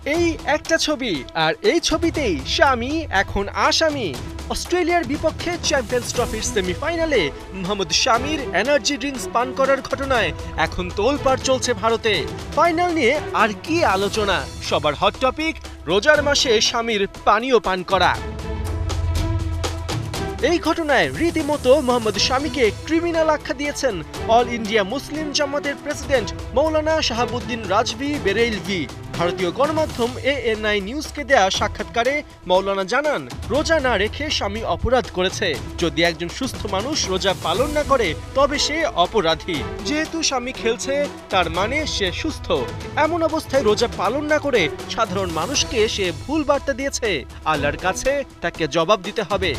এই একটা ছবি, আর এই ছবিতেই স্বামী এখন আসামি। অস্ট্রেলিয়ার বিপক্ষে চ্যাম্পিয়ন্স ট্রফির সেমিফাইনালে মোহাম্মদ শামির এনার্জি ড্রিঙ্কস পান করার ঘটনায় এখন তোলপাড় চলছে ভারতে। ফাইনাল নিয়ে আর কি আলোচনা, সবার হট টপিক রোজার মাসে স্বামীর পানীয় পান করা। এই ঘটনায় রীতিমতো মোহাম্মদ শামিকে ক্রিমিনাল আখ্যা দিয়েছেন অল ইন্ডিয়া মুসলিম জামাতের প্রেসিডেন্ট মৌলানা শাহাবুদ্দিন রাজভি বেরেলভি। ভারতীয় গণমাধ্যম ANI নিউজকে দেয়া সাক্ষাৎকারে মৌলানা জানান, রোজা না রেখে স্বামী অপরাধ করেছে। যদি একজন সুস্থ মানুষ রোজা পালন না করে তবে সে অপরাধী। যেহেতু স্বামী খেলছে তার মানে সে সুস্থ। এমন অবস্থায় রোজা পালন না করে সাধারণ মানুষকে সে ভুল বার্তা দিয়েছে। আল্লাহর কাছে তাকে জবাব দিতে হবে।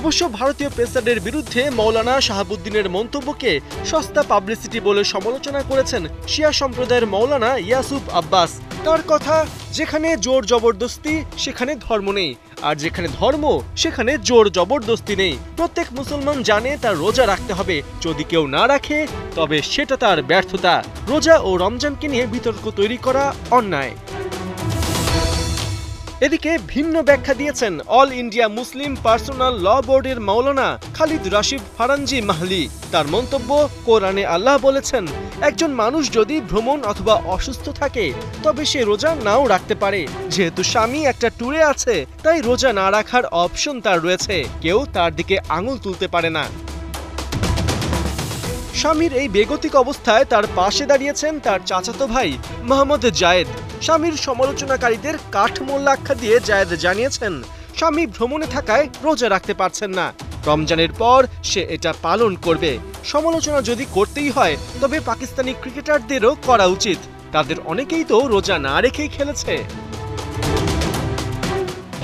অবশ্য ভারতীয় পেসারের বিরুদ্ধে মৌলানা শাহাবুদ্দিনের মন্তব্যকে সস্তা পাবলিসিটি বলে সমালোচনা করেছেন শিয়া সম্প্রদায়ের মৌলানা ইয়াসুফ আব্বাস। তার কথা, যেখানে জোর জবরদস্তি সেখানে ধর্ম নেই, আর যেখানে ধর্ম সেখানে জোর জবরদস্তি নেই। প্রত্যেক মুসলমান জানে তার রোজা রাখতে হবে, যদি কেউ না রাখে তবে সেটা তার ব্যর্থতা। রোজা ও রমজানকে নিয়ে বিতর্ক তৈরি করা অন্যায়। এদিকে ভিন্ন ব্যাখ্যা দিয়েছেন অল ইন্ডিয়া মুসলিম পার্সোনাল ল বোর্ডের মৌলানা খালিদ রাশিদ ফারানজি মাহলি। তার মন্তব্য, কোরআনে আল্লাহ বলেছেন, একজন মানুষ যদি ভ্রমণ অথবা অসুস্থ থাকে তবে সে রোজা নাও রাখতে পারে। যেহেতু স্বামী একটা ট্যুরে আছে তাই রোজা না রাখার অপশন তার রয়েছে, কেউ তার দিকে আঙুল তুলতে পারে না। স্বামীর এই বেগতিক অবস্থায় তার পাশে দাঁড়িয়েছেন তার চাচাতো ভাই মোহাম্মদ জায়েদ। স্বামীর সমালোচনাকারীদের কাঠমোল্লা আখ্যা দিয়ে জায়েদ জানিয়েছেন, স্বামী ভ্রমণে থাকায় রোজা রাখতে পারছেন না, রমজানের পর সে এটা পালন করবে। সমালোচনা যদি করতেই হয় তবে পাকিস্তানি ক্রিকেটারদেরও করা উচিত, তাদের অনেকেই তো রোজা না রেখেই খেলেছে।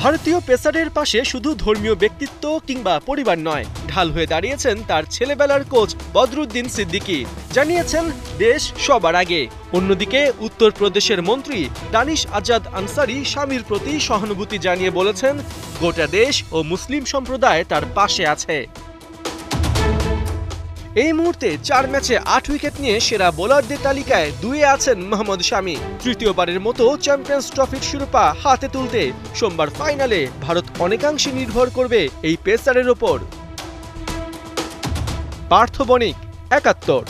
ভারতীয় পেসারের পাশে শুধু ধর্মীয় ব্যক্তিত্ব কিংবা পরিবার নয়, ঢাল হয়ে দাঁড়িয়েছেন তার ছেলেবেলার কোচ বদরুদ্দিন সিদ্দিকী। জানিয়েছেন দেশ সবার আগে। অন্যদিকে উত্তরপ্রদেশের মন্ত্রী দানিশ আজাদ আনসারি স্বামীর প্রতি সহানুভূতি জানিয়ে বলেছেন, গোটা দেশ ও মুসলিম সম্প্রদায় তার পাশে আছে। এই মুহূর্তে 4 ম্যাচে 8 উইকেট নিয়ে সেরা বোলারদের তালিকায় 2-এ আছেন মোহাম্মদ শামি। তৃতীয়বারের মতো চ্যাম্পিয়ন্স ট্রফির শিরোপা হাতে তুলতে সোমবার ফাইনালে ভারত অনেকাংশে নির্ভর করবে এই পেসারের ওপর। পার্থ বণিক, 71।